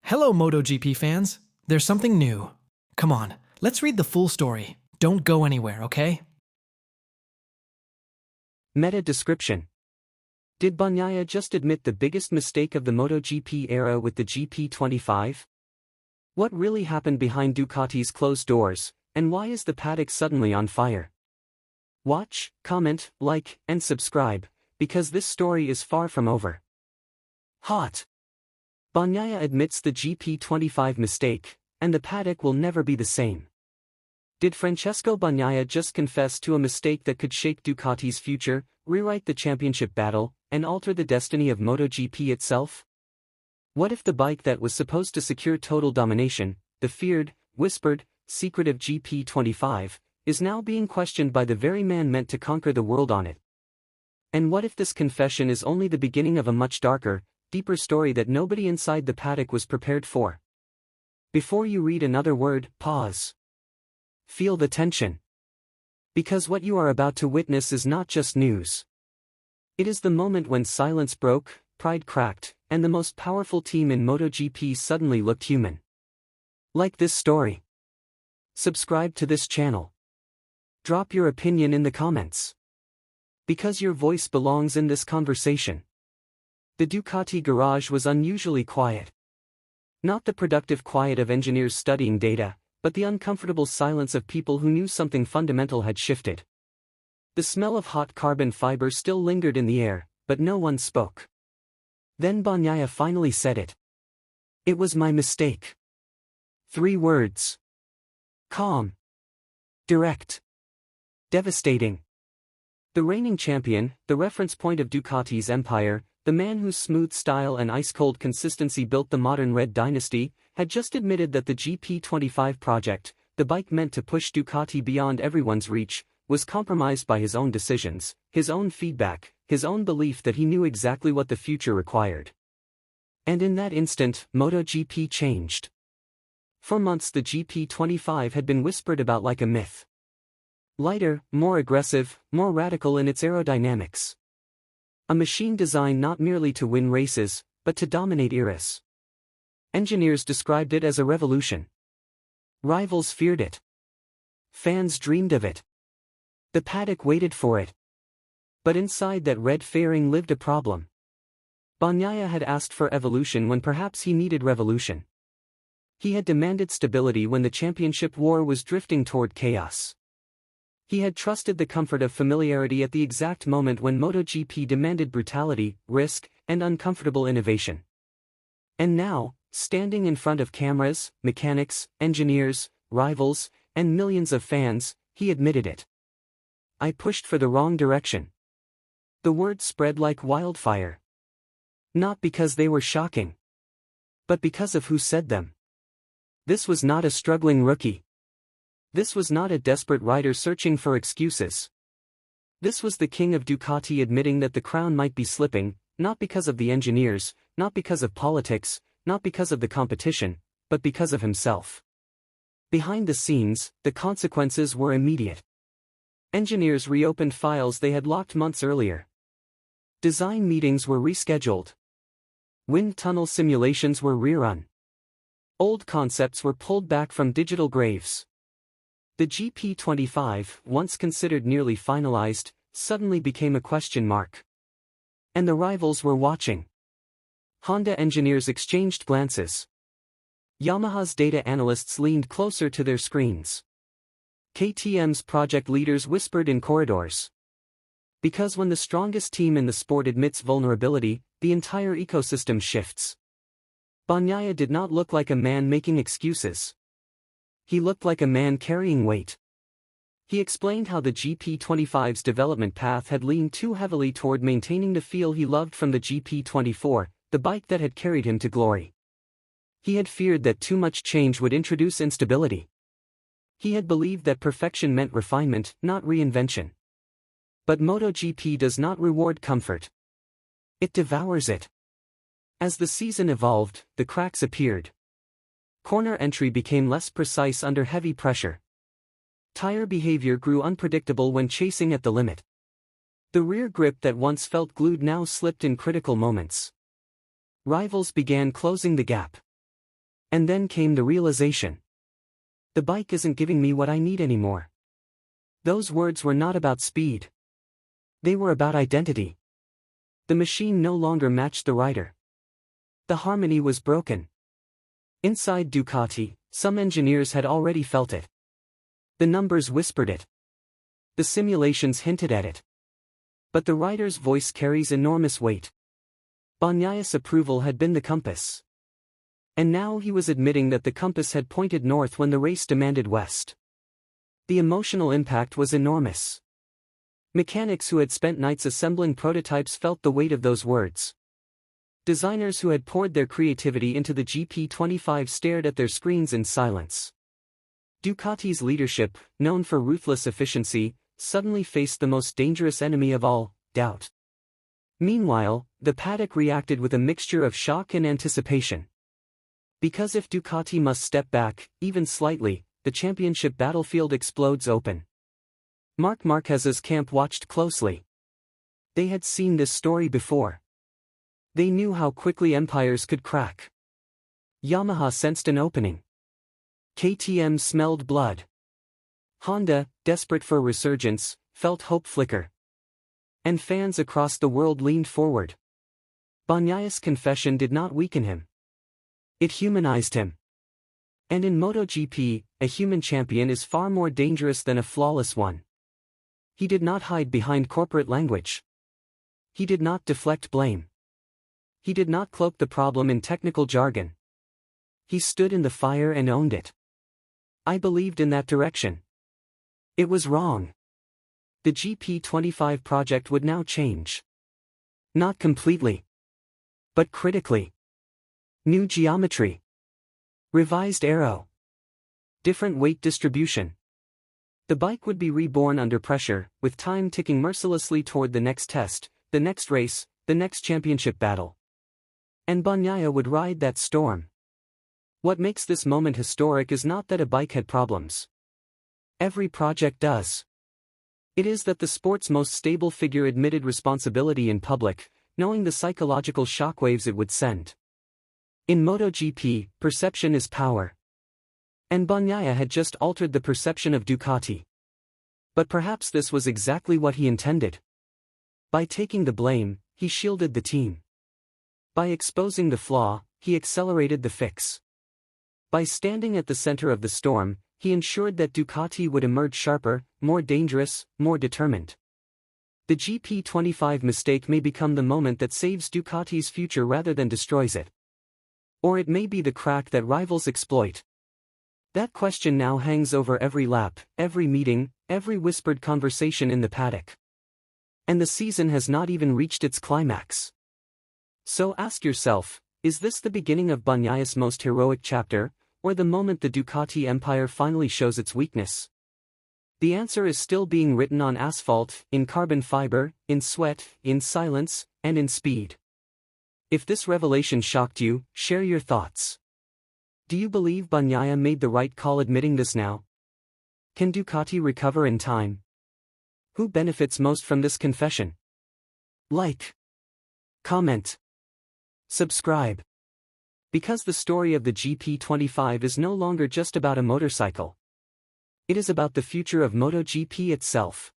Hello, MotoGP fans. There's something new. Come on, let's read the full story. Don't go anywhere, okay? Meta description. Did Bagnaia just admit the biggest mistake of the MotoGP era with the GP25? What really happened behind Ducati's closed doors, and why is the paddock suddenly on fire? Watch, comment, like, and subscribe, because this story is far from over. Hot. Bagnaia admits the GP25 mistake, and the paddock will never be the same. Did Francesco Bagnaia just confess to a mistake that could shake Ducati's future, rewrite the championship battle, and alter the destiny of MotoGP itself? What if the bike that was supposed to secure total domination, the feared, whispered, secretive GP25, is now being questioned by the very man meant to conquer the world on it? And what if this confession is only the beginning of a much darker, deeper story that nobody inside the paddock was prepared for? Before you read another word, pause. Feel the tension. Because what you are about to witness is not just news. It is the moment when silence broke, pride cracked, and the most powerful team in MotoGP suddenly looked human. Like this story. Subscribe to this channel. Drop your opinion in the comments. Because your voice belongs in this conversation. The Ducati garage was unusually quiet. Not the productive quiet of engineers studying data, but the uncomfortable silence of people who knew something fundamental had shifted. The smell of hot carbon fiber still lingered in the air, but no one spoke. Then Bagnaia finally said it. It was my mistake. 3 words. Calm. Direct. Devastating. The reigning champion, the reference point of Ducati's empire, the man whose smooth style and ice-cold consistency built the modern Red Dynasty, had just admitted that the GP25 project, the bike meant to push Ducati beyond everyone's reach, was compromised by his own decisions, his own feedback, his own belief that he knew exactly what the future required. And in that instant, MotoGP changed. For months the GP25 had been whispered about like a myth. Lighter, more aggressive, more radical in its aerodynamics. A machine designed not merely to win races, but to dominate eras. Engineers described it as a revolution. Rivals feared it. Fans dreamed of it. The paddock waited for it. But inside that red fairing lived a problem. Bagnaia had asked for evolution when perhaps he needed revolution. He had demanded stability when the championship war was drifting toward chaos. He had trusted the comfort of familiarity at the exact moment when MotoGP demanded brutality, risk, and uncomfortable innovation. And now, standing in front of cameras, mechanics, engineers, rivals, and millions of fans, he admitted it. I pushed for the wrong direction. The words spread like wildfire. Not because they were shocking, but because of who said them. This was not a struggling rookie. This was not a desperate rider searching for excuses. This was the king of Ducati admitting that the crown might be slipping, not because of the engineers, not because of politics, not because of the competition, but because of himself. Behind the scenes, the consequences were immediate. Engineers reopened files they had locked months earlier. Design meetings were rescheduled. Wind tunnel simulations were rerun. Old concepts were pulled back from digital graves. The GP25, once considered nearly finalized, suddenly became a question mark. And the rivals were watching. Honda engineers exchanged glances. Yamaha's data analysts leaned closer to their screens. KTM's project leaders whispered in corridors. Because when the strongest team in the sport admits vulnerability, the entire ecosystem shifts. Bagnaia did not look like a man making excuses. He looked like a man carrying weight. He explained how the GP25's development path had leaned too heavily toward maintaining the feel he loved from the GP24, the bike that had carried him to glory. He had feared that too much change would introduce instability. He had believed that perfection meant refinement, not reinvention. But MotoGP does not reward comfort. It devours it. As the season evolved, the cracks appeared. Corner entry became less precise under heavy pressure. Tire behavior grew unpredictable when chasing at the limit. The rear grip that once felt glued now slipped in critical moments. Rivals began closing the gap. And then came the realization. The bike isn't giving me what I need anymore. Those words were not about speed. They were about identity. The machine no longer matched the rider. The harmony was broken. Inside Ducati, some engineers had already felt it. The numbers whispered it. The simulations hinted at it. But the rider's voice carries enormous weight. Bagnaia's approval had been the compass. And now he was admitting that the compass had pointed north when the race demanded west. The emotional impact was enormous. Mechanics who had spent nights assembling prototypes felt the weight of those words. Designers who had poured their creativity into the GP25 stared at their screens in silence. Ducati's leadership, known for ruthless efficiency, suddenly faced the most dangerous enemy of all, doubt. Meanwhile, the paddock reacted with a mixture of shock and anticipation. Because if Ducati must step back, even slightly, the championship battlefield explodes open. Marc Marquez's camp watched closely. They had seen this story before. They knew how quickly empires could crack. Yamaha sensed an opening. KTM smelled blood. Honda, desperate for resurgence, felt hope flicker. And fans across the world leaned forward. Bagnaia's confession did not weaken him. It humanized him. And in MotoGP, a human champion is far more dangerous than a flawless one. He did not hide behind corporate language. He did not deflect blame. He did not cloak the problem in technical jargon. He stood in the fire and owned it. I believed in that direction. It was wrong. The GP25 project would now change. Not completely. But critically. New geometry. Revised aero. Different weight distribution. The bike would be reborn under pressure, with time ticking mercilessly toward the next test, the next race, the next championship battle. And Bagnaia would ride that storm. What makes this moment historic is not that a bike had problems. Every project does. It is that the sport's most stable figure admitted responsibility in public, knowing the psychological shockwaves it would send. In MotoGP, perception is power. And Bagnaia had just altered the perception of Ducati. But perhaps this was exactly what he intended. By taking the blame, he shielded the team. By exposing the flaw, he accelerated the fix. By standing at the center of the storm, he ensured that Ducati would emerge sharper, more dangerous, more determined. The GP25 mistake may become the moment that saves Ducati's future rather than destroys it. Or it may be the crack that rivals exploit. That question now hangs over every lap, every meeting, every whispered conversation in the paddock. And the season has not even reached its climax. So ask yourself, is this the beginning of Bagnaia's most heroic chapter, or the moment the Ducati empire finally shows its weakness? The answer is still being written on asphalt, in carbon fiber, in sweat, in silence, and in speed. If this revelation shocked you, share your thoughts. Do you believe Bagnaia made the right call admitting this now? Can Ducati recover in time? Who benefits most from this confession? Like. Comment. Subscribe. Because the story of the GP25 is no longer just about a motorcycle. It is about the future of MotoGP itself.